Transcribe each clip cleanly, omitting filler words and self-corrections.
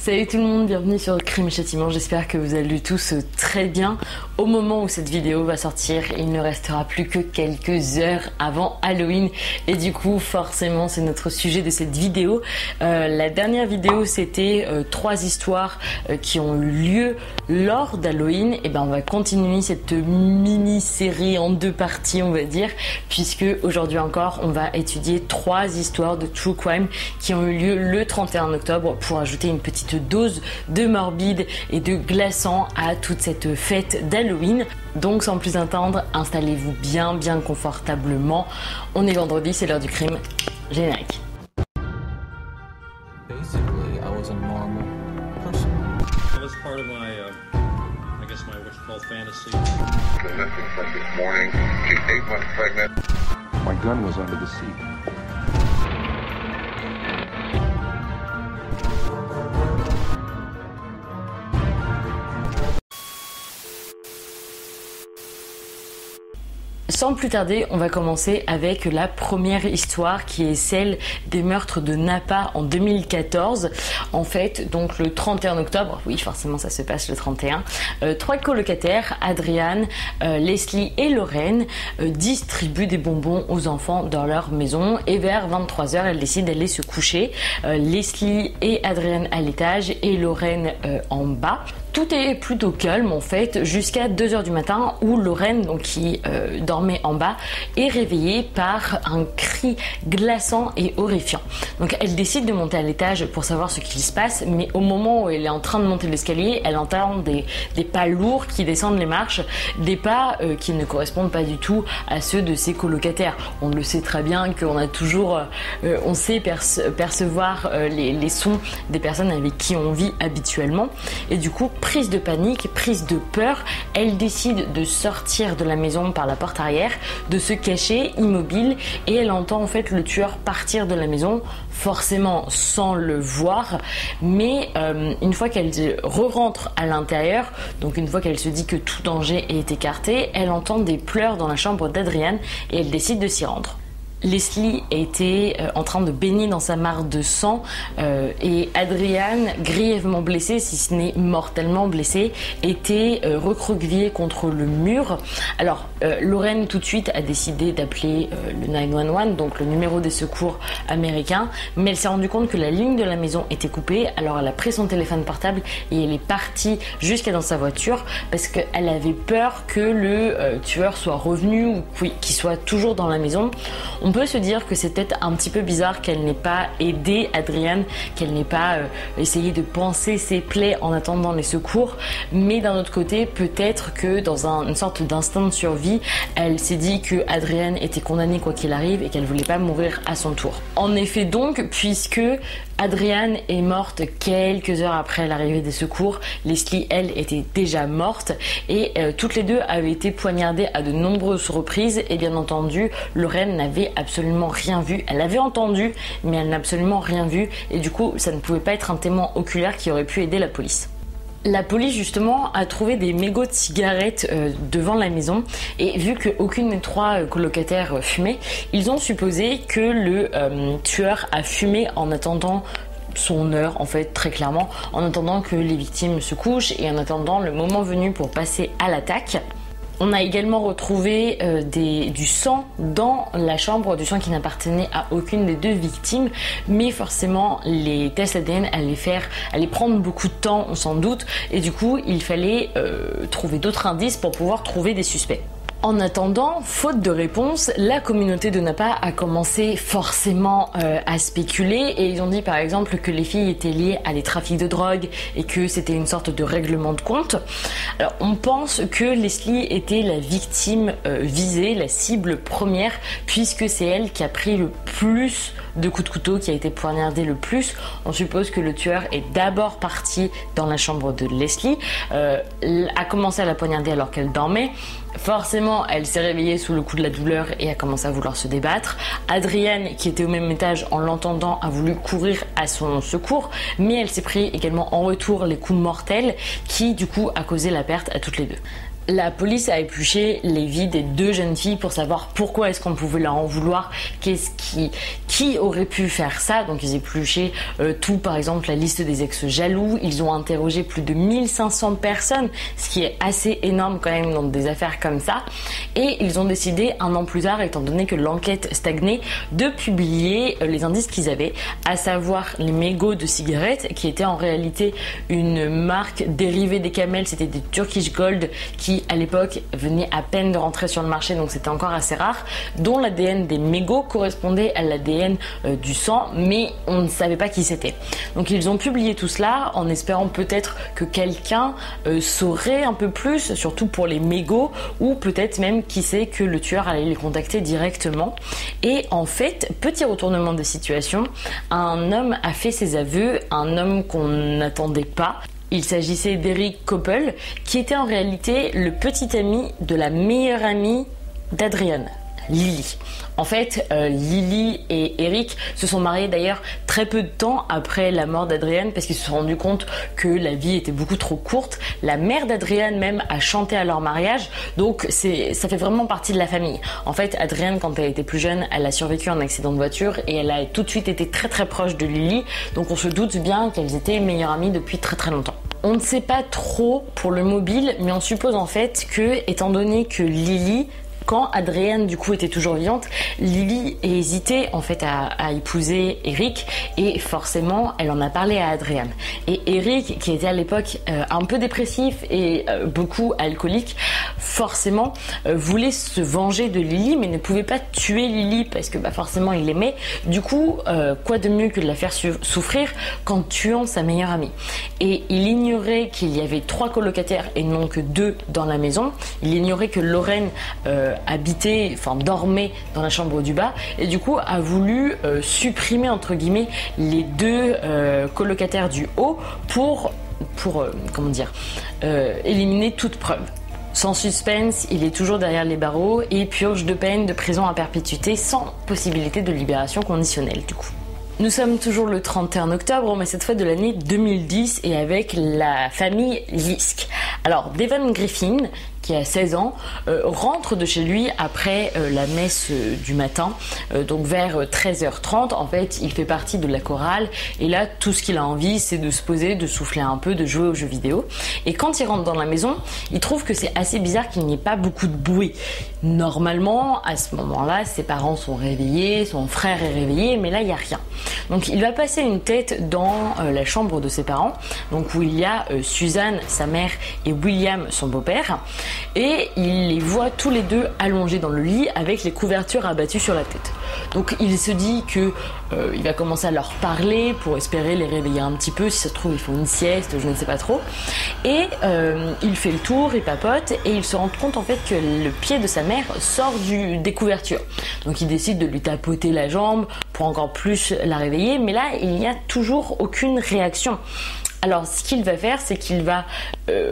Salut tout le monde, bienvenue sur Crime et Châtiment, j'espère que vous allez tous très bien. Au moment où cette vidéo va sortir, il ne restera plus que quelques heures avant Halloween et du coup forcément c'est notre sujet de cette vidéo. La dernière vidéo c'était 3 histoires qui ont eu lieu lors d'Halloween, et ben on va continuer cette mini-série en 2 parties on va dire, puisque aujourd'hui encore on va étudier 3 histoires de true crime qui ont eu lieu le 31 octobre pour ajouter une petite dose de morbide et de glaçant à toute cette fête d'Halloween. Donc sans plus attendre, installez-vous bien confortablement. On est vendredi, c'est l'heure du crime. Générique. Basically, I was a normal person. That was part of my, I guess what you call fantasy. The missing from this morning. She's 8 months pregnant. My gun was under the seat. Sans plus tarder, on va commencer avec la première histoire qui est celle des meurtres de Napa en 2014. En fait, donc le 31 octobre, oui forcément ça se passe le 31, 3 colocataires, Adrian, Leslie et Lorraine, distribuent des bonbons aux enfants dans leur maison et vers 23h, elles décident d'aller se coucher. Leslie et Adrian à l'étage et Lorraine en bas. Tout est plutôt calme en fait jusqu'à 2h du matin où Lorraine, donc qui dormait en bas, est réveillée par un cri glaçant et horrifiant. Donc elle décide de monter à l'étage pour savoir ce qui se passe, mais au moment où elle est en train de monter l'escalier, elle entend des pas lourds qui descendent les marches, des pas qui ne correspondent pas du tout à ceux de ses colocataires. On le sait très bien qu'on a toujours, on sait percevoir les sons des personnes avec qui on vit habituellement, et du coup prise de panique, prise de peur, elle décide de sortir de la maison par la porte arrière, de se cacher immobile, et elle entend en fait le tueur partir de la maison, forcément sans le voir, mais une fois qu'elle re-rentre à l'intérieur, donc une fois qu'elle se dit que tout danger est écarté, elle entend des pleurs dans la chambre d'Adrian et elle décide de s'y rendre. Leslie était en train de baigner dans sa mare de sang et Adrian, grièvement blessé, si ce n'est mortellement blessé, était recroquevillé contre le mur. Alors Lorraine tout de suite a décidé d'appeler le 911, donc le numéro des secours américain, mais elle s'est rendue compte que la ligne de la maison était coupée, alors elle a pris son téléphone portable et elle est partie jusqu'à dans sa voiture parce qu'elle avait peur que le tueur soit revenu ou qu'il soit toujours dans la maison. On peut se dire que c'est peut-être un petit peu bizarre qu'elle n'ait pas aidé Adrian, qu'elle n'ait pas essayé de panser ses plaies en attendant les secours, mais d'un autre côté, peut-être que dans une sorte d'instinct de survie, elle s'est dit que Adrian était condamné quoi qu'il arrive et qu'elle voulait pas mourir à son tour. En effet donc, puisque Adrian est morte quelques heures après l'arrivée des secours, Leslie, elle, était déjà morte et toutes les deux avaient été poignardées à de nombreuses reprises et bien entendu, Lorraine n'avait absolument rien vu. Elle avait entendu, mais elle n'a absolument rien vu et du coup, ça ne pouvait pas être un témoin oculaire qui aurait pu aider la police. La police justement a trouvé des mégots de cigarettes devant la maison et vu qu'aucune des 3 colocataires fumait, ils ont supposé que le tueur a fumé en attendant son heure en fait, très clairement, en attendant que les victimes se couchent et en attendant le moment venu pour passer à l'attaque. On a également retrouvé du sang dans la chambre, du sang qui n'appartenait à aucune des 2 victimes, mais forcément les tests ADN allaient prendre beaucoup de temps, on s'en doute, et du coup il fallait trouver d'autres indices pour pouvoir trouver des suspects. En attendant, faute de réponse, la communauté de Napa a commencé forcément à spéculer et ils ont dit par exemple que les filles étaient liées à des trafics de drogue et que c'était une sorte de règlement de compte. Alors on pense que Leslie était la victime visée, la cible première, puisque c'est elle qui a pris le plus de coups de couteau, qui a été poignardée le plus. On suppose que le tueur est d'abord parti dans la chambre de Leslie, a commencé à la poignarder alors qu'elle dormait. Forcément, elle s'est réveillée sous le coup de la douleur et a commencé à vouloir se débattre. Adrian, qui était au même étage, en l'entendant, a voulu courir à son secours, mais elle s'est pris également en retour les coups mortels qui, du coup, a causé la perte à toutes les 2. La police a épluché les vies des 2 jeunes filles pour savoir pourquoi est-ce qu'on pouvait leur en vouloir, qui aurait pu faire ça. Donc ils épluchaient tout, par exemple la liste des ex jaloux. Ils ont interrogé plus de 1500 personnes, ce qui est assez énorme quand même dans des affaires comme ça. Et ils ont décidé 1 an plus tard, étant donné que l'enquête stagnait, de publier les indices qu'ils avaient, à savoir les mégots de cigarettes, qui étaient en réalité une marque dérivée des Camel. C'était des Turkish Gold qui à l'époque venait à peine de rentrer sur le marché, donc c'était encore assez rare, dont l'ADN des mégots correspondait à l'ADN du sang, mais on ne savait pas qui c'était. Donc ils ont publié tout cela en espérant peut-être que quelqu'un saurait un peu plus, surtout pour les mégots, ou peut-être même, qui sait, que le tueur allait les contacter directement. Et en fait, petit retournement de situation, un homme a fait ses aveux, un homme qu'on n'attendait pas. Il s'agissait d'Eric Koppel, qui était en réalité le petit ami de la meilleure amie d'Adrian, Lily. En fait, Lily et Eric se sont mariés d'ailleurs très peu de temps après la mort d'Adrian, parce qu'ils se sont rendus compte que la vie était beaucoup trop courte. La mère d'Adrian même a chanté à leur mariage, donc ça fait vraiment partie de la famille. En fait, Adrian, quand elle était plus jeune, elle a survécu à un accident de voiture et elle a tout de suite été très très proche de Lily, donc on se doute bien qu'elles étaient meilleures amies depuis très très longtemps. On ne sait pas trop pour le mobile, mais on suppose en fait que, étant donné que Lily, quand Adrian du coup était toujours vivante, Lily hésitait en fait à épouser Eric, et forcément elle en a parlé à Adrian. Et Eric, qui était à l'époque un peu dépressif et beaucoup alcoolique, forcément voulait se venger de Lily, mais ne pouvait pas tuer Lily parce que forcément il l'aimait. Du coup, quoi de mieux que de la faire souffrir qu'en tuant sa meilleure amie. Et il ignorait qu'il y avait 3 colocataires et non que 2 dans la maison. Il ignorait que Lorraine dormait dans la chambre du bas, et du coup a voulu supprimer entre guillemets les 2 colocataires du haut pour éliminer toute preuve. Sans suspense, il est toujours derrière les barreaux et purge 2 peines de prison à perpétuité sans possibilité de libération conditionnelle du coup. Nous sommes toujours le 31 octobre, mais cette fois de l'année 2010, et avec la famille Lisk. Alors, Devon Griffin, qui a 16 ans, rentre de chez lui après la messe du matin, donc vers 13h30. En fait, il fait partie de la chorale, et là, tout ce qu'il a envie, c'est de se poser, de souffler un peu, de jouer aux jeux vidéo. Et quand il rentre dans la maison, il trouve que c'est assez bizarre qu'il n'y ait pas beaucoup de bruit. Normalement, à ce moment-là, ses parents sont réveillés, son frère est réveillé, mais là, il n'y a rien. Donc, il va passer une tête dans la chambre de ses parents, donc où il y a Suzanne, sa mère, et William, son beau-père. Et il les voit tous les 2 allongés dans le lit avec les couvertures abattues sur la tête. Donc il se dit que il va commencer à leur parler pour espérer les réveiller un petit peu. Si ça se trouve, ils font une sieste, je ne sais pas trop. Et il fait le tour, il papote, et il se rend compte en fait que le pied de sa mère sort des couvertures. Donc il décide de lui tapoter la jambe pour encore plus la réveiller, mais là il n'y a toujours aucune réaction. Alors ce qu'il va faire, c'est qu'il va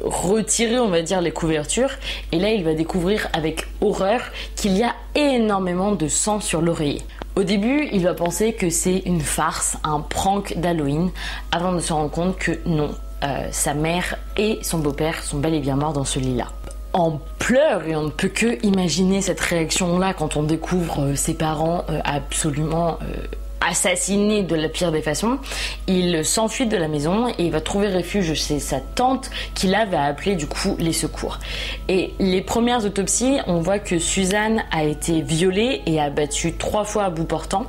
retirer, on va dire, les couvertures, et là il va découvrir avec horreur qu'il y a énormément de sang sur l'oreiller. Au début, il va penser que c'est une farce, un prank d'Halloween, avant de se rendre compte que non, sa mère et son beau-père sont bel et bien morts dans ce lit-là. En pleurs, et on ne peut que imaginer cette réaction-là quand on découvre ses parents absolument assassiné de la pire des façons. Il s'enfuit de la maison et il va trouver refuge chez sa tante, qui là va appeler du coup les secours. Et les premières autopsies, on voit que Suzanne a été violée et abattue 3 fois à bout portant,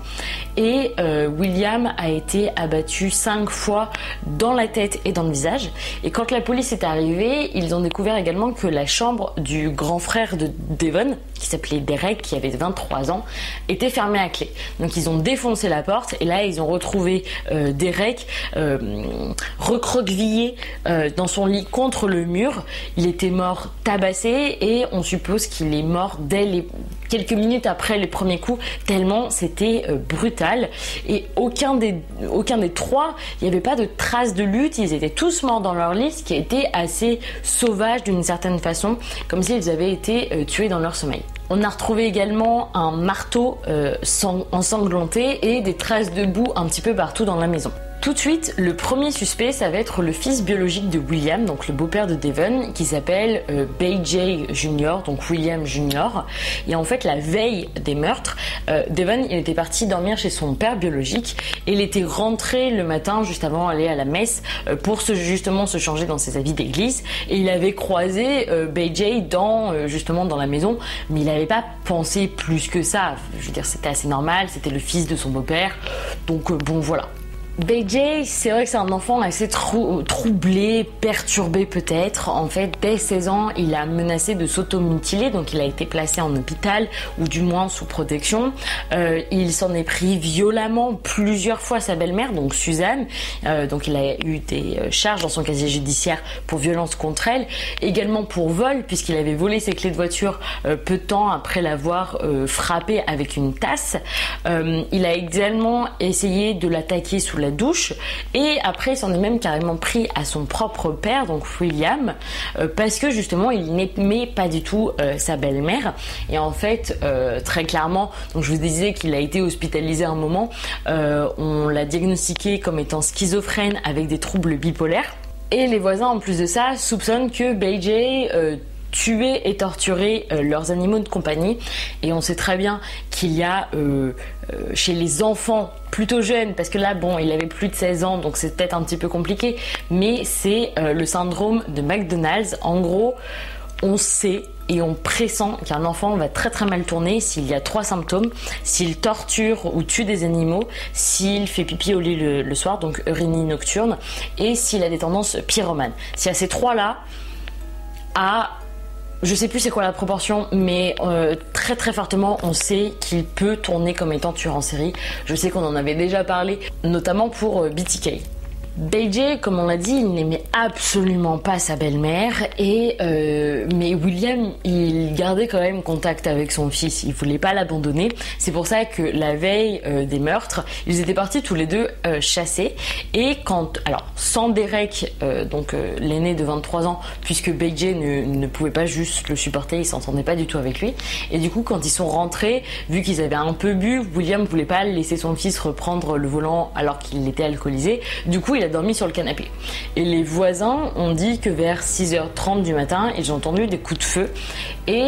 et William a été abattu 5 fois dans la tête et dans le visage. Et quand la police est arrivée, ils ont découvert également que la chambre du grand frère de Devon, qui s'appelait Derek, qui avait 23 ans, était fermée à clé. Donc ils ont défoncé la porte, et là ils ont retrouvé Derek recroquevillé dans son lit contre le mur. Il était mort tabassé, et on suppose qu'il est mort dès quelques minutes après les premiers coups, tellement c'était brutal. Et aucun des 3, il n'y avait pas de traces de lutte, ils étaient tous morts dans leur lit, ce qui a été assez sauvage d'une certaine façon, comme s'ils avaient été tués dans leur sommeil. On a retrouvé également un marteau ensanglanté et des traces de boue un petit peu partout dans la maison. Tout de suite, le premier suspect, ça va être le fils biologique de William, donc le beau-père de Devon, qui s'appelle B.J. Jr., donc William Jr. Et en fait, la veille des meurtres, Devon, il était parti dormir chez son père biologique et il était rentré le matin, juste avant d'aller à la messe, pour justement se changer dans ses habits d'église. Et il avait croisé B.J. justement dans la maison, mais il n'avait pas pensé plus que ça. Je veux dire, c'était assez normal, c'était le fils de son beau-père, donc bon, voilà. B.J., c'est vrai que c'est un enfant assez troublé, perturbé peut-être. En fait, dès 16 ans, il a menacé de s'automutiler, donc il a été placé en hôpital, ou du moins sous protection. Il s'en est pris violemment plusieurs fois à sa belle-mère, donc Suzanne. Donc il a eu des charges dans son casier judiciaire pour violence contre elle, également pour vol, puisqu'il avait volé ses clés de voiture peu de temps après l'avoir frappé avec une tasse. Il a également essayé de l'attaquer sous la douche, et après il s'en est même carrément pris à son propre père, donc William, parce que justement il n'aimait pas du tout sa belle-mère. Et en fait, très clairement, donc je vous disais qu'il a été hospitalisé un moment, on l'a diagnostiqué comme étant schizophrène avec des troubles bipolaires, et les voisins en plus de ça soupçonnent que B.J. tuer et torturer leurs animaux de compagnie. Et on sait très bien qu'il y a chez les enfants plutôt jeunes, parce que là bon, il avait plus de 16 ans, donc c'est peut-être un petit peu compliqué, mais c'est le syndrome de McDonald's. En gros, on sait et on pressent qu'un enfant va très très mal tourner s'il y a 3 symptômes: s'il torture ou tue des animaux, s'il fait pipi au lit le soir, donc eurinie nocturne, et s'il a des tendances pyromanes. S'il y a ces 3 là, je sais plus c'est quoi la proportion, mais très très fortement on sait qu'il peut tourner comme étant tueur en série. Je sais qu'on en avait déjà parlé, notamment pour BTK. B.J., comme on l'a dit, il n'aimait absolument pas sa belle-mère, mais William, il gardait quand même contact avec son fils, il voulait pas l'abandonner. C'est pour ça que la veille des meurtres, ils étaient partis tous les deux chasser, et sans Derek, donc l'aîné de 23 ans, puisque B.J. ne pouvait pas juste le supporter, il s'entendait pas du tout avec lui, et du coup quand ils sont rentrés, vu qu'ils avaient un peu bu, William voulait pas laisser son fils reprendre le volant alors qu'il était alcoolisé, du coup il a dormi sur le canapé. Et les voisins ont dit que vers 6h30 du matin, ils ont entendu des coups de feu, et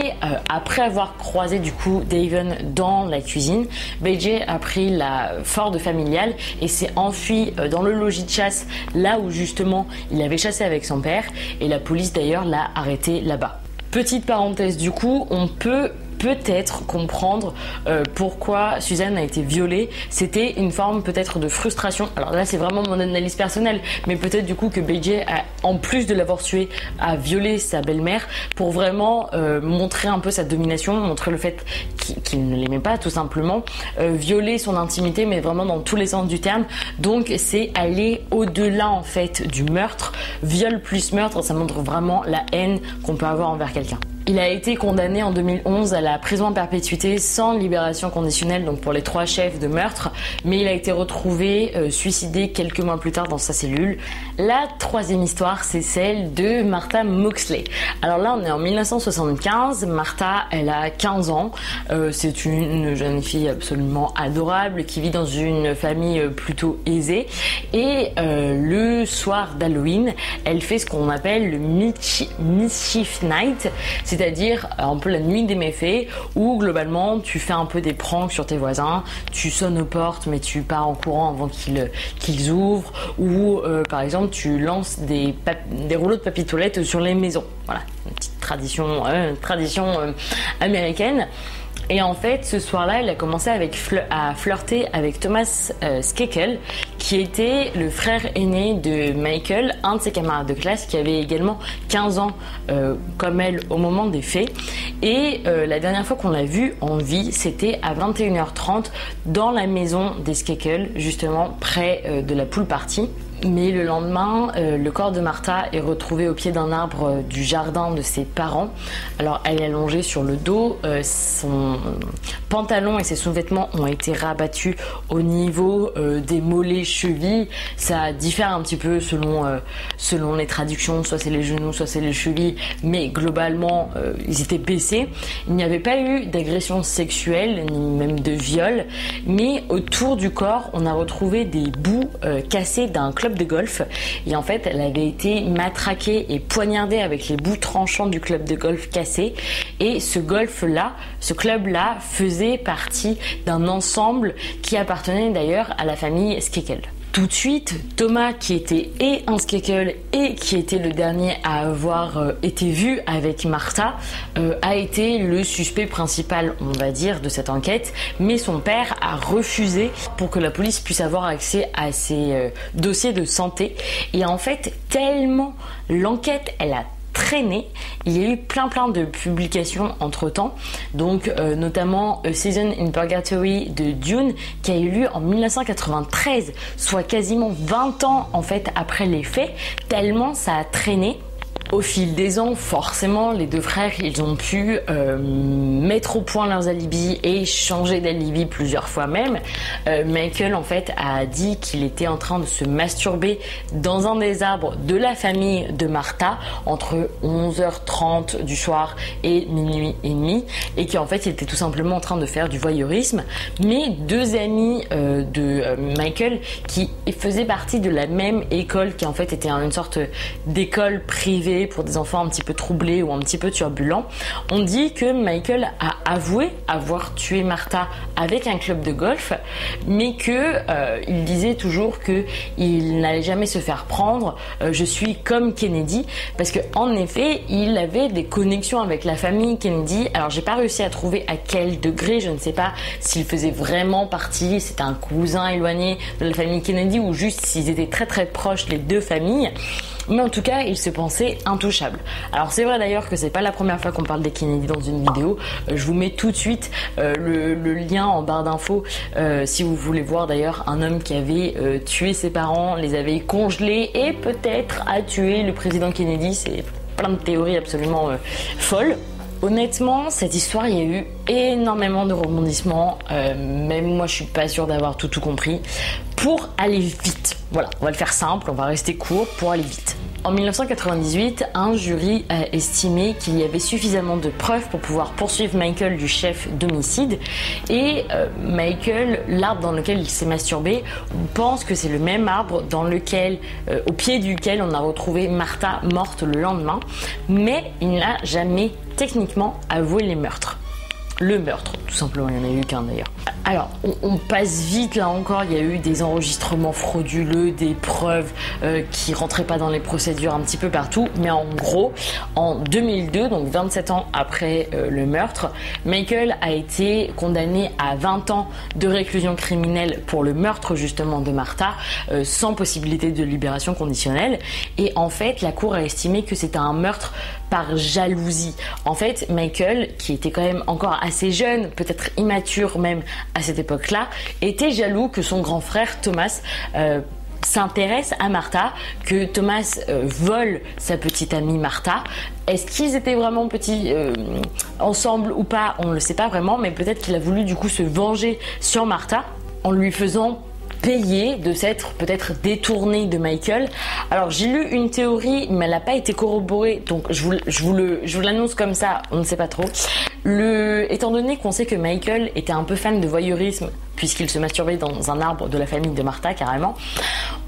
après avoir croisé du coup Devon dans la cuisine, B.J. a pris la Ford familiale et s'est enfui dans le logis de chasse, là où justement il avait chassé avec son père, et la police d'ailleurs l'a arrêté là-bas. Petite parenthèse, du coup, on peut peut-être comprendre pourquoi Suzanne a été violée. C'était une forme peut-être de frustration. Alors là, c'est vraiment mon analyse personnelle, mais peut-être du coup que B.J. en plus de l'avoir tuée, a violé sa belle-mère pour vraiment montrer un peu sa domination, montrer le fait qu'il ne l'aimait pas, tout simplement, violer son intimité, mais vraiment dans tous les sens du terme. Donc c'est aller au-delà en fait du meurtre. Viol plus meurtre, ça montre vraiment la haine qu'on peut avoir envers quelqu'un. Il a été condamné en 2011 à la prison à perpétuité sans libération conditionnelle, donc pour les 3 chefs de meurtre, mais il a été retrouvé suicidé quelques mois plus tard dans sa cellule. La 3e histoire, c'est celle de Martha Moxley. Alors là, on est en 1975, Martha, elle a 15 ans, c'est une jeune fille absolument adorable qui vit dans une famille plutôt aisée, et le soir d'Halloween, elle fait ce qu'on appelle le Mischief Night, c'est-à-dire un peu la nuit des méfaits, où globalement tu fais un peu des pranks sur tes voisins, tu sonnes aux portes mais tu pars en courant avant qu'ils ouvrent, ou par exemple tu lances des rouleaux de papier toilette sur les maisons. Voilà, une petite tradition américaine. Et en fait, ce soir-là, elle a commencé à flirter avec Thomas Skekel, qui était le frère aîné de Michael, un de ses camarades de classe, qui avait également 15 ans comme elle au moment des faits. Et la dernière fois qu'on l'a vu en vie, c'était à 21h30 dans la maison des Skekel, justement près de la pool party. Mais le lendemain, le corps de Martha est retrouvé au pied d'un arbre du jardin de ses parents. Alors elle est allongée sur le dos, son pantalon et ses sous-vêtements ont été rabattus au niveau des mollets, chevilles. Ça diffère un petit peu selon les traductions, soit c'est les genoux, soit c'est les chevilles, mais globalement ils étaient baissés. Il n'y avait pas eu d'agression sexuelle, ni même de viol, mais autour du corps, on a retrouvé des bouts cassés d'un club de golf, et en fait elle avait été matraquée et poignardée avec les bouts tranchants du club de golf cassé, et ce club là faisait partie d'un ensemble qui appartenait d'ailleurs à la famille Skakel. Tout de suite, Thomas, qui était un Skakel et qui était le dernier à avoir été vu avec Martha, a été le suspect principal, on va dire, de cette enquête, mais son père a refusé pour que la police puisse avoir accès à ses dossiers de santé. Et en fait, tellement l'enquête, elle a traîné, il y a eu plein de publications entre temps, donc notamment A Season in Purgatory de Dune qui a eu lieu en 1993, soit quasiment 20 ans en fait après les faits, tellement ça a traîné. Au fil des ans, forcément, les deux frères, ils ont pu mettre au point leurs alibis et changer d'alibi plusieurs fois même. Michael, en fait, a dit qu'il était en train de se masturber dans un des arbres de la famille de Martha entre 11h30 du soir et minuit et demi, et qu'en fait, il était tout simplement en train de faire du voyeurisme. Mais deux amis de Michael qui faisaient partie de la même école, qui en fait était une sorte d'école privée pour des enfants un petit peu troublés ou un petit peu turbulents, on dit que Michael a avoué avoir tué Martha avec un club de golf, mais que il disait toujours que il n'allait jamais se faire prendre. Je suis comme Kennedy, parce que en effet, il avait des connexions avec la famille Kennedy. Alors j'ai pas réussi à trouver à quel degré, je ne sais pas s'il faisait vraiment partie, c'était un cousin éloigné de la famille Kennedy ou juste s'ils étaient très proches les deux familles. Mais en tout cas, il se pensait intouchable. Alors c'est vrai d'ailleurs que c'est pas la première fois qu'on parle des Kennedy dans une vidéo. Je vous mets tout de suite le lien en barre d'infos si vous voulez voir d'ailleurs un homme qui avait tué ses parents, les avait congelés et peut-être a tué le président Kennedy. C'est plein de théories absolument folles. Honnêtement, cette histoire, il y a eu énormément de rebondissements. Même moi, je suis pas sûre d'avoir tout compris. Pour aller vite, voilà, on va le faire simple, on va rester court pour aller vite. En 1998, un jury a estimé qu'il y avait suffisamment de preuves pour pouvoir poursuivre Michael du chef d'homicide. Et Michael, l'arbre dans lequel il s'est masturbé, on pense que c'est le même arbre dans lequel, au pied duquel on a retrouvé Martha morte le lendemain. Mais il n'a jamais techniquement avoué les meurtres. Le meurtre, tout simplement, il n'y en a eu qu'un d'ailleurs. Alors, on passe vite là encore, il y a eu des enregistrements frauduleux, des preuves qui rentraient pas dans les procédures un petit peu partout, mais en gros, en 2002, donc 27 ans après le meurtre, Michael a été condamné à 20 ans de réclusion criminelle pour le meurtre justement de Martha, sans possibilité de libération conditionnelle, et en fait, la cour a estimé que c'était un meurtre par jalousie. En fait, Michael, qui était quand même encore assez jeune, peut-être immature même à cette époque-là, était jaloux que son grand frère Thomas s'intéresse à Martha, que Thomas vole sa petite amie Martha. Est-ce qu'ils étaient vraiment petits ensemble ou pas? On ne le sait pas vraiment, mais peut-être qu'il a voulu du coup se venger sur Martha en lui faisant payer de s'être peut-être détourné de Michael. Alors j'ai lu une théorie, mais elle n'a pas été corroborée, donc je vous l'annonce comme ça, on ne sait pas trop. Étant donné qu'on sait que Michael était un peu fan de voyeurisme, puisqu'il se masturbait dans un arbre de la famille de Martha carrément,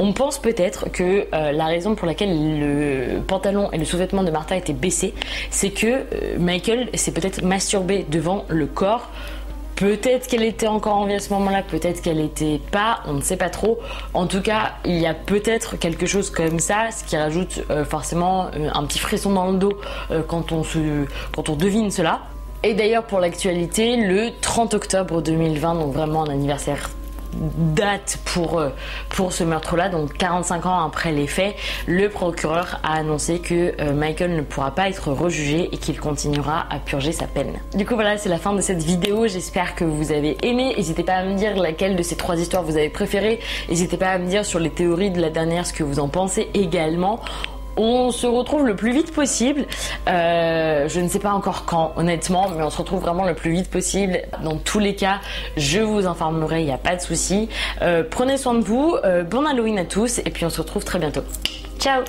on pense peut-être que la raison pour laquelle le pantalon et le sous-vêtement de Martha étaient baissés, c'est que Michael s'est peut-être masturbé devant le corps. Peut-être qu'elle était encore en vie à ce moment-là, peut-être qu'elle n'était pas, on ne sait pas trop. En tout cas, il y a peut-être quelque chose comme ça, ce qui rajoute forcément un petit frisson dans le dos quand on devine cela. Et d'ailleurs, pour l'actualité, le 30 octobre 2020, donc vraiment un anniversaire date pour ce meurtre-là, donc 45 ans après les faits, le procureur a annoncé que Michael ne pourra pas être rejugé et qu'il continuera à purger sa peine. Du coup voilà, c'est la fin de cette vidéo, j'espère que vous avez aimé. N'hésitez pas à me dire laquelle de ces 3 histoires vous avez préféré, n'hésitez pas à me dire sur les théories de la dernière ce que vous en pensez également. On se retrouve le plus vite possible, je ne sais pas encore quand honnêtement, mais on se retrouve vraiment le plus vite possible. Dans tous les cas, je vous informerai, il n'y a pas de souci. Prenez soin de vous, bon Halloween à tous et puis on se retrouve très bientôt. Ciao!